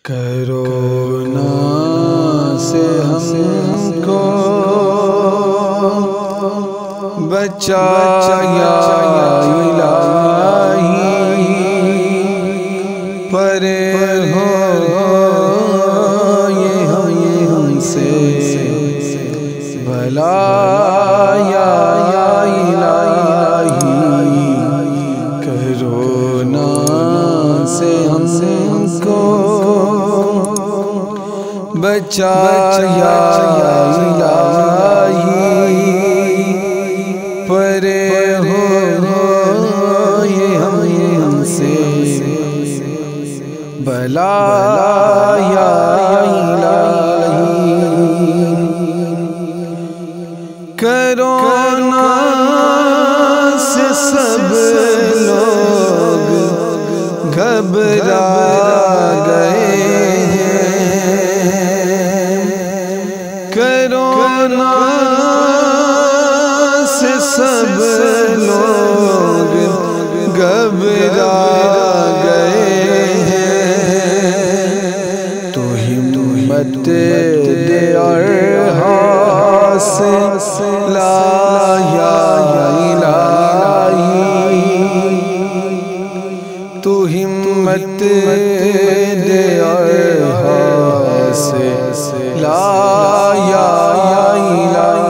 corona سے ہم کو بچایا الہی، پرے ہو یہ ہم سے بلایا الہی، کرونا سے ہم کو بچایا الہی، پرے ہو یہ ہم سے بلایا الہی، کرونا سے سب لوگ گھبرا گئے ہیں، کرونا سے سب لوگ گھبرا گئے ہیں، تو ہمت دے اور حوصلہ یا الہی، تو ہمت دے اور حوصلہ یا الہی،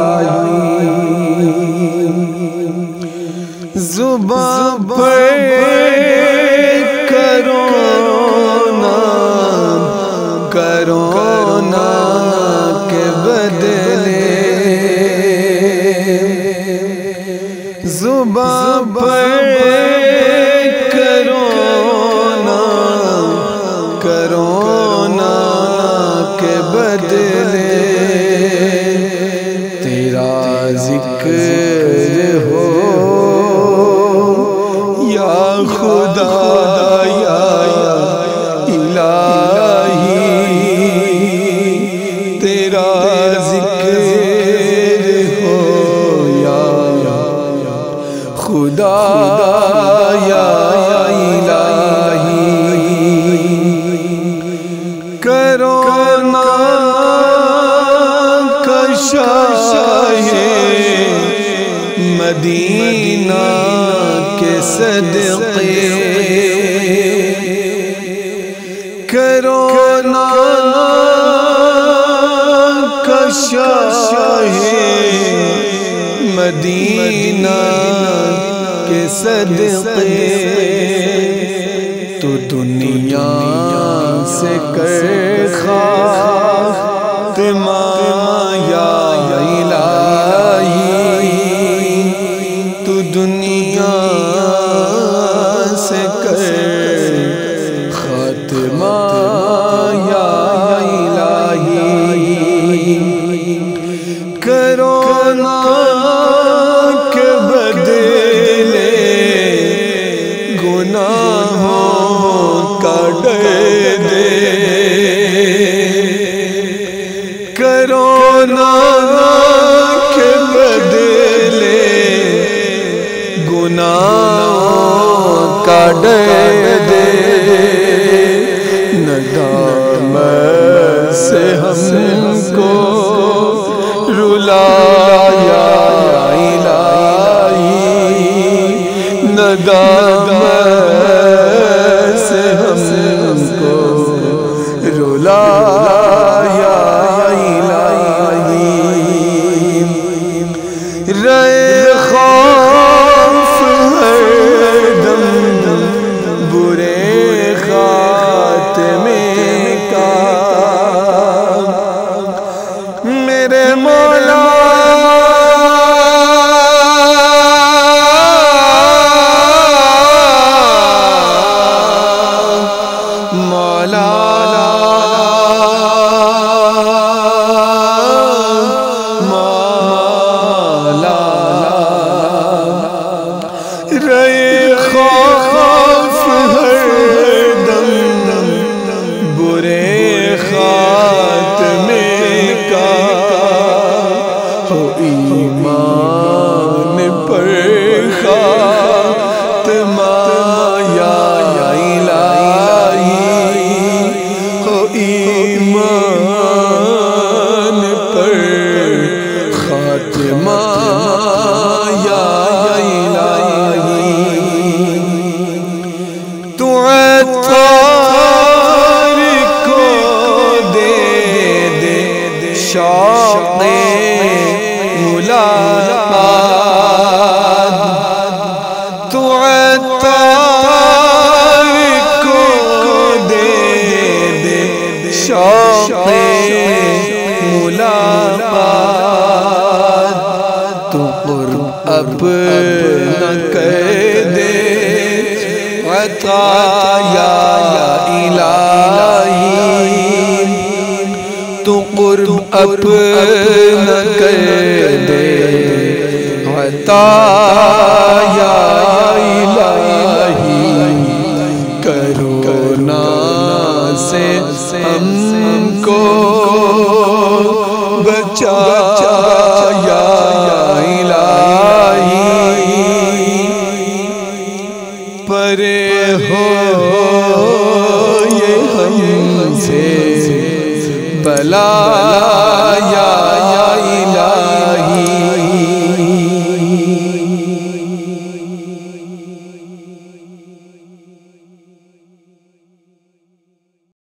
زبان پر کرونا کے بدلے، زبان پر کرونا کے بدلے تیرا ذکر ہو یا خدا یا الہی، تیرا ذکر ہو یا خدا یا الہی، کرونا کا شاہ مدینہ کے صدقے، کرونا کا شاہ مدینہ کے صدقے، تو دنیا سے کر خاتمہ یا الہی، تو دنیا سے کر خاتمہ یا الہی، کرونا کے بدلے گناہوں کا ڈر دے، کرونا کے بدلے گناہوں کا ڈر دے، ندامت سے ہم کو رلایا الہی، ندامت سے ہم کو رلایا الہی، رہے خوف ہر دم برے خاتمے کا، میرے مولا رہے خوف ہر دم برے خاتمے کا، ہو ایمان پر خاتمہ یا الہی، ہو عطا یا الہی تو قرب اپنا کر دے عطا یا الہی کرونا سے ہم کو بچا یا الہی پرے ہو یہ ہم سے بلا یا الہی